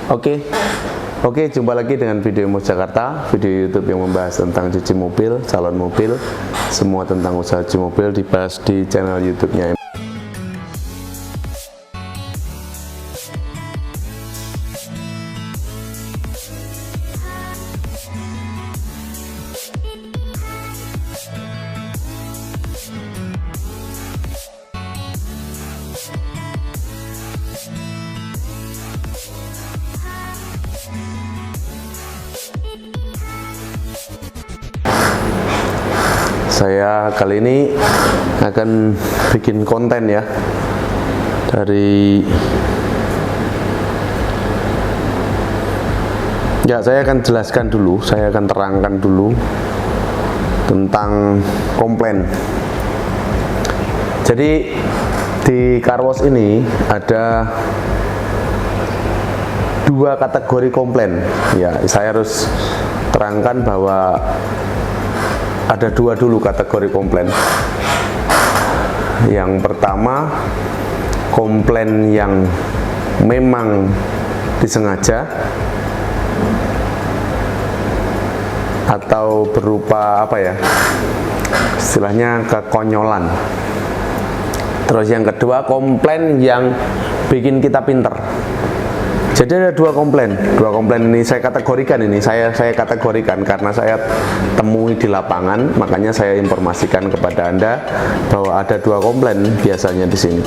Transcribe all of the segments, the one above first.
Oke, jumpa lagi dengan video Mus Jakarta, video YouTube yang membahas tentang cuci mobil, salon mobil, semua tentang usaha cuci mobil dibahas di channel YouTube-nya. Saya kali ini akan bikin konten ya saya akan jelaskan dulu, saya akan terangkan dulu tentang komplain. Jadi di car wash ini ada dua kategori komplain ya. Saya harus terangkan bahwa ada dua dulu kategori komplain. Yang pertama, komplain yang memang disengaja atau berupa apa ya, istilahnya kekonyolan. Terus yang kedua, komplain yang bikin kita pinter. Jadi ada dua komplain ini saya kategorikan karena saya temui di lapangan, makanya saya informasikan kepada Anda bahwa ada dua komplain biasanya di sini.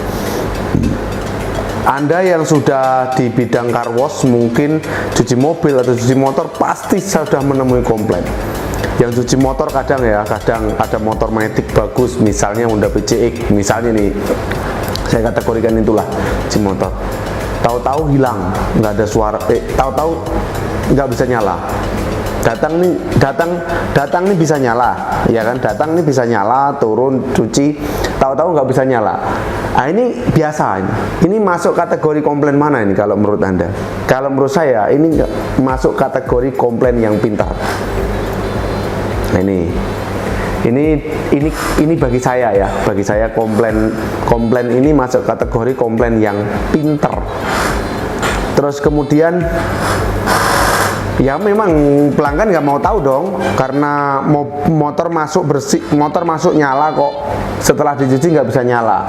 Anda yang sudah di bidang car wash, mungkin cuci mobil atau cuci motor, pasti sudah menemui komplain. Yang cuci motor kadang ada motor Matic bagus, misalnya Honda PCX, misalnya nih, saya kategorikan itulah cuci motor. Tahu-tahu hilang, nggak ada suara, tahu-tahu nggak bisa nyala. Datang nih bisa nyala, ya kan? Datang nih bisa nyala, turun cuci, tahu-tahu nggak bisa nyala. Nah, ini biasa. Ini masuk kategori komplain mana ini kalau menurut Anda? Kalau menurut saya ini masuk kategori komplain yang pintar. Nah, ini bagi saya ya, komplain ini masuk kategori komplain yang pinter. Terus kemudian ya memang pelanggan nggak mau tahu dong, karena motor masuk nyala kok, setelah dicuci nggak bisa nyala.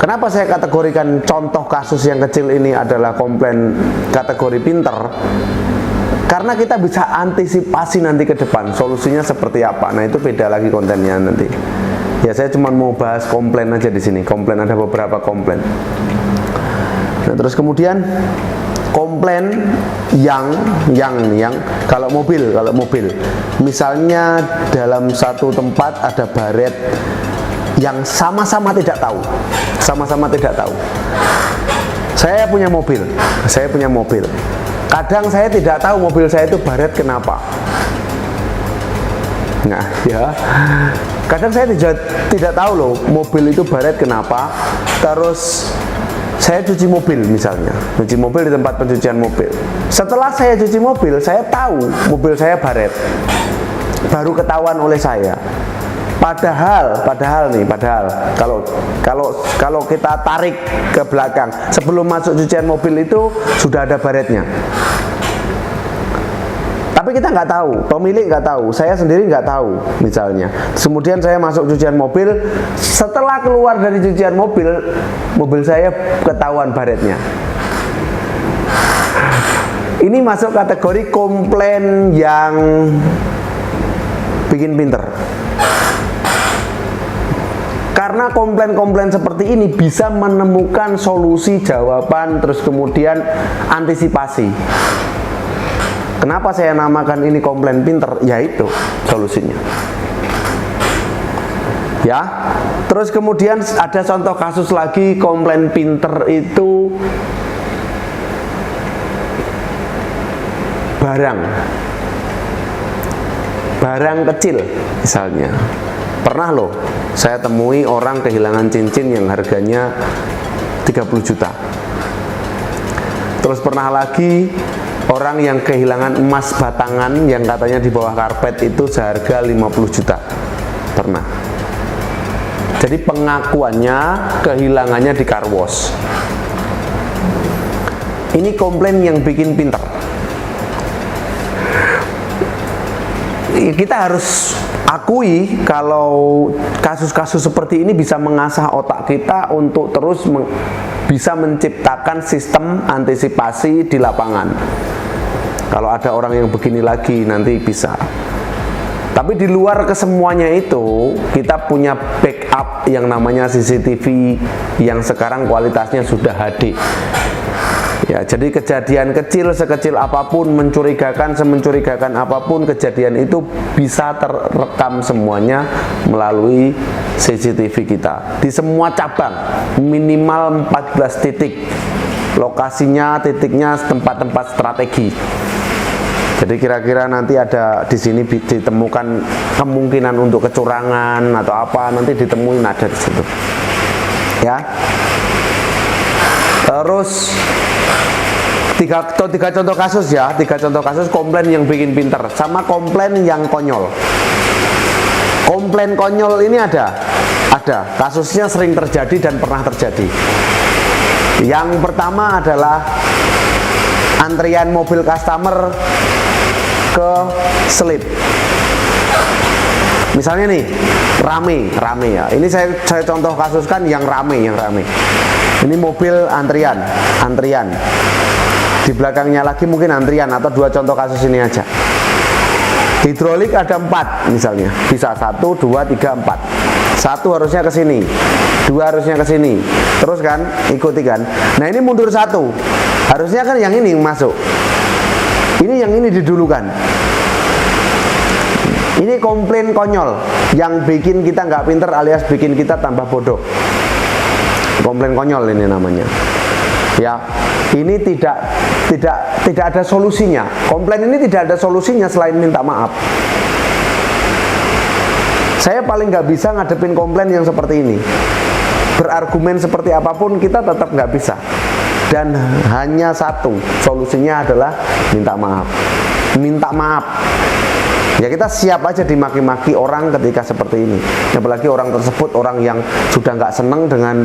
Kenapa saya kategorikan contoh kasus yang kecil ini adalah komplain kategori pinter? Karena kita bisa antisipasi nanti ke depan solusinya seperti apa. Nah, itu beda lagi kontennya nanti. Ya, saya cuma mau bahas komplain aja di sini. Komplain, ada beberapa komplain. Nah, terus kemudian komplain yang kalau mobil, misalnya dalam satu tempat ada baret yang sama-sama tidak tahu. Saya punya mobil. Kadang saya tidak tahu mobil saya itu baret kenapa. Nah ya, kadang saya tidak tahu loh mobil itu baret kenapa. Terus saya cuci mobil misalnya, cuci mobil di tempat pencucian mobil. Setelah saya cuci mobil, saya tahu mobil saya baret, baru ketahuan oleh saya. Padahal kalau kita tarik ke belakang, sebelum masuk cucian mobil itu sudah ada baretnya. Tapi kita nggak tahu, pemilik nggak tahu, saya sendiri nggak tahu misalnya. Kemudian saya masuk cucian mobil, setelah keluar dari cucian mobil saya ketahuan baretnya. Ini masuk kategori komplain yang bikin pinter. Karena komplain-komplain seperti ini bisa menemukan solusi, jawaban, terus kemudian antisipasi. Kenapa saya namakan ini komplain pinter? Yaitu solusinya. Ya. Terus kemudian ada contoh kasus lagi komplain pinter itu barang kecil misalnya. Pernah loh saya temui orang kehilangan cincin yang harganya 30 juta. Terus pernah lagi orang yang kehilangan emas batangan yang katanya di bawah karpet itu seharga 50 juta. Pernah. Jadi pengakuannya kehilangannya di car wash. Ini komplain yang bikin pinter. Kita harus akui kalau kasus-kasus seperti ini bisa mengasah otak kita untuk terus bisa menciptakan sistem antisipasi di lapangan. Kalau ada orang yang begini lagi nanti bisa. Tapi di luar kesemuanya itu, kita punya backup yang namanya CCTV yang sekarang kualitasnya sudah HD. Ya, jadi kejadian kecil sekecil apapun, semencurigakan apapun, kejadian itu bisa terekam semuanya melalui CCTV kita. Di semua cabang, minimal 14 titik. Lokasinya, titiknya tempat-tempat strategi. Jadi kira-kira nanti ada di sini ditemukan kemungkinan untuk kecurangan atau apa, nanti ditemuin ada di situ. Ya. Terus tiga contoh kasus ya, 3 contoh kasus komplain yang bikin pinter sama komplain yang konyol. Komplain konyol ini ada kasusnya sering terjadi dan pernah terjadi. Yang pertama adalah antrian mobil customer ke selip. Misalnya nih, rame ya. Ini saya contoh kasuskan yang rame. Ini mobil antrian. Di belakangnya lagi mungkin antrian, atau 2 contoh kasus ini aja. Hidrolik ada 4 misalnya, bisa 1, 2, 3, 4. 1 harusnya ke sini, 2 harusnya ke sini, terus kan ikuti kan. Nah ini mundur 1, harusnya kan yang ini masuk. Ini yang ini didulukan. Ini komplain konyol yang bikin kita nggak pinter alias bikin kita tambah bodoh. Komplain konyol ini namanya. Ya, ini tidak ada solusinya. Komplain ini tidak ada solusinya selain minta maaf. Saya paling nggak bisa ngadepin komplain yang seperti ini. Berargumen seperti apapun kita tetap nggak bisa. Dan hanya satu solusinya adalah minta maaf. Minta maaf. Ya kita siap aja dimaki-maki orang ketika seperti ini. Apalagi orang tersebut orang yang sudah nggak seneng dengan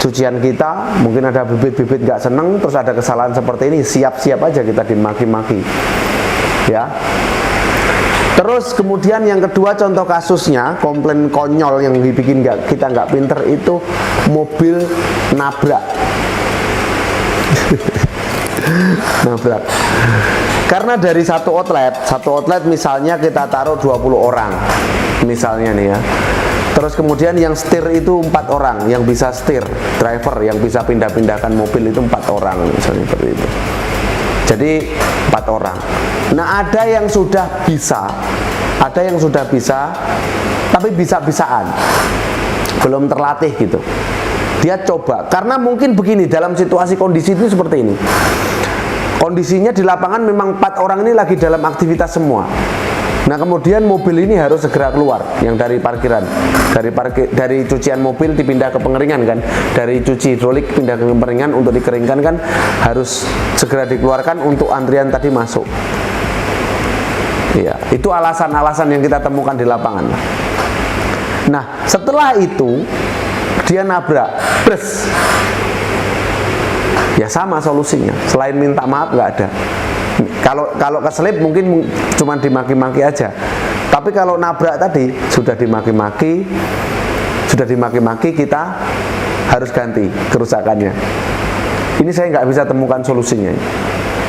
cucian kita, mungkin ada bibit-bibit nggak seneng, terus ada kesalahan seperti ini, siap-siap aja kita dimaki-maki. Ya. Terus kemudian yang kedua contoh kasusnya, komplain konyol yang dibikin kita nggak pinter itu mobil nabrak. Nabrak. Karena dari satu outlet misalnya kita taruh 20 orang misalnya nih ya. Terus kemudian yang setir itu 4 orang yang bisa setir, driver yang bisa pindah-pindahkan mobil itu 4 orang misalnya seperti itu. Jadi 4 orang. Nah ada yang sudah bisa tapi bisa-bisaan, belum terlatih gitu. Dia coba, karena mungkin begini, dalam situasi kondisi itu seperti ini. Kondisinya di lapangan memang 4 orang ini lagi dalam aktivitas semua. Nah kemudian mobil ini harus segera keluar, yang dari parkiran, dari cucian mobil dipindah ke pengeringan kan, dari cuci hidrolik pindah ke pengeringan untuk dikeringkan kan, harus segera dikeluarkan untuk antrian tadi masuk. Iya, itu alasan-alasan yang kita temukan di lapangan. Nah setelah itu dia nabrak, bres. Ya sama solusinya, selain minta maaf nggak ada. Kalau keselip mungkin cuma dimaki-maki aja. Tapi kalau nabrak tadi sudah dimaki-maki, kita harus ganti kerusakannya. Ini saya nggak bisa temukan solusinya.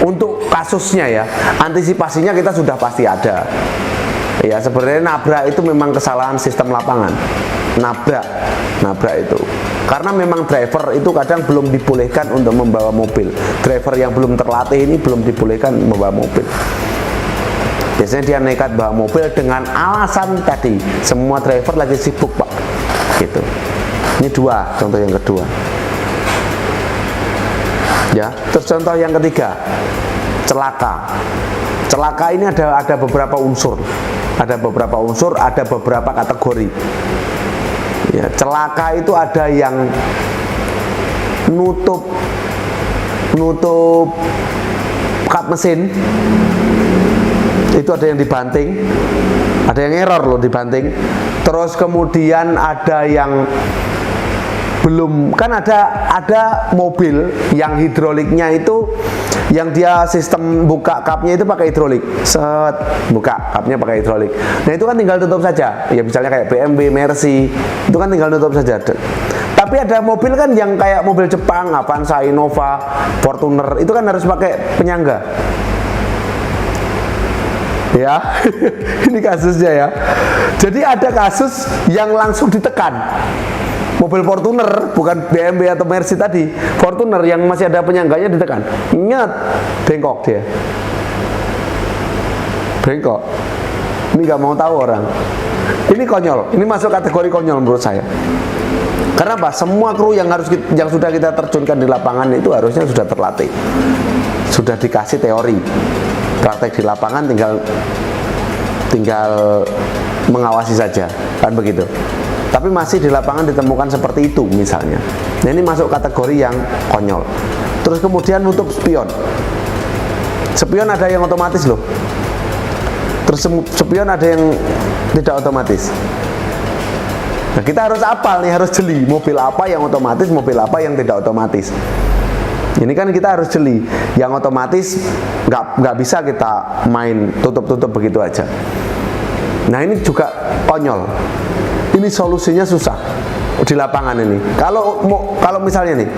Untuk kasusnya ya, antisipasinya kita sudah pasti ada. Ya sebenarnya nabrak itu memang kesalahan sistem lapangan. Nabrak itu. Karena memang driver itu kadang belum dibolehkan untuk membawa mobil. Driver yang belum terlatih ini belum dibolehkan membawa mobil. Biasanya dia nekat bawa mobil dengan alasan tadi, semua driver lagi sibuk pak, gitu. Ini 2 contoh yang kedua. Ya, terus contoh yang ketiga, celaka ini ada beberapa unsur, ada beberapa kategori. Ya, celaka itu ada yang nutup kap mesin, itu ada yang dibanting, ada yang error loh dibanting. Terus kemudian ada yang belum, kan ada mobil yang hidroliknya itu, yang dia sistem buka kapnya itu pakai hidrolik, set, buka kapnya pakai hidrolik. Nah itu kan tinggal tutup saja, ya misalnya kayak BMW, Mercy, itu kan tinggal tutup saja. Tapi ada mobil kan yang kayak mobil Jepang, Avanza, Innova, Fortuner, itu kan harus pakai penyangga. Ya, ini kasusnya ya. Jadi ada kasus yang langsung ditekan. Mobil Fortuner, bukan BMW atau Mercy tadi, Fortuner yang masih ada penyangganya ditekan, ingat, bengkok dia, bengkok. Ini nggak mau tahu orang. Ini konyol, ini masuk kategori konyol menurut saya. Karena apa? Semua kru yang sudah kita terjunkan di lapangan itu harusnya sudah terlatih, sudah dikasih teori, praktek di lapangan tinggal mengawasi saja, kan begitu. Tapi masih di lapangan ditemukan seperti itu misalnya. Nah ini masuk kategori yang konyol. Terus kemudian nutup spion. Spion ada yang otomatis loh. Terus spion ada yang tidak otomatis. Nah kita harus apal nih, harus jeli mobil apa yang otomatis, mobil apa yang tidak otomatis. Ini kan kita harus jeli. Yang otomatis nggak bisa kita main tutup-tutup begitu aja. Nah ini juga konyol. Ini solusinya susah di lapangan ini. Kalau misalnya nih,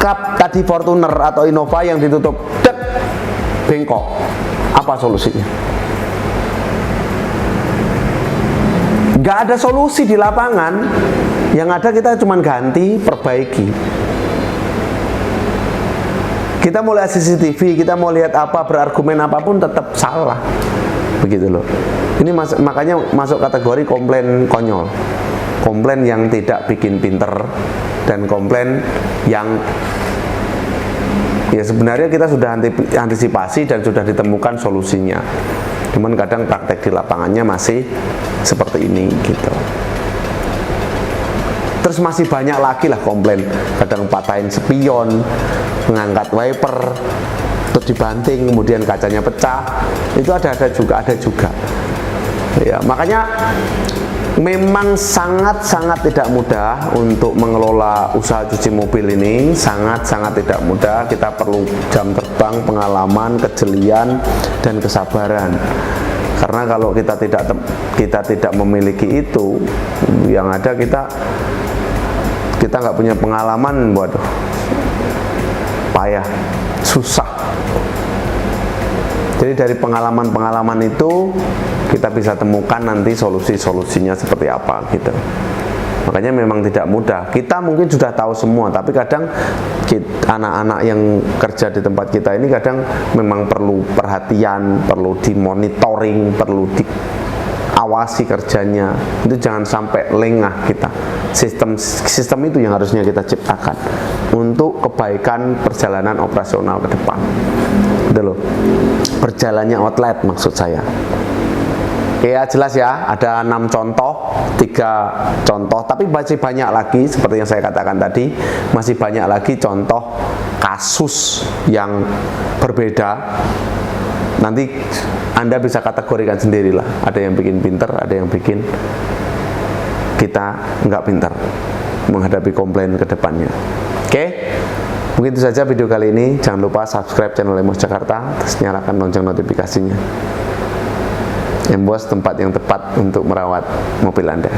kap tadi Fortuner atau Innova yang ditutup, dek, bengkok, apa solusinya? Nggak ada solusi di lapangan. Yang ada kita cuma ganti, perbaiki. Kita mau lihat CCTV, kita mau lihat apa, berargumen apapun tetap salah. Begitu loh. Ini makanya masuk kategori komplain konyol, komplain yang tidak bikin pinter, dan komplain yang ya sebenarnya kita sudah antisipasi dan sudah ditemukan solusinya, cuman kadang praktek di lapangannya masih seperti ini gitu. Terus masih banyak lagi lah komplain, kadang patahin spion, mengangkat wiper, terus dibanting, kemudian kacanya pecah, itu ada juga. Ya, makanya memang sangat tidak mudah untuk mengelola usaha cuci mobil ini, sangat tidak mudah. Kita perlu jam terbang, pengalaman, kejelian, dan kesabaran. Karena kalau kita tidak memiliki itu, yang ada kita nggak punya pengalaman, waduh, payah, susah. Jadi dari pengalaman itu kita bisa temukan nanti solusinya seperti apa gitu. Makanya memang tidak mudah. Kita mungkin sudah tahu semua, tapi kadang anak-anak yang kerja di tempat kita ini kadang memang perlu perhatian, perlu dimonitoring, perlu diawasi kerjanya. Itu jangan sampai lengah kita. Sistem itu yang harusnya kita ciptakan untuk kebaikan perjalanan operasional ke depan. Gitu loh. Berjalannya outlet maksud saya. Ya jelas ya, ada 6 contoh, 3 contoh, tapi masih banyak lagi seperti yang saya katakan tadi, masih banyak lagi contoh kasus yang berbeda. Nanti Anda bisa kategorikan sendirilah, ada yang bikin pinter, ada yang bikin kita nggak pinter menghadapi komplain ke depannya. Oke? Mungkin itu saja video kali ini. Jangan lupa subscribe channel Emos Jakarta, terus nyalakan lonceng notifikasinya. Embos, tempat yang tepat untuk merawat mobil Anda.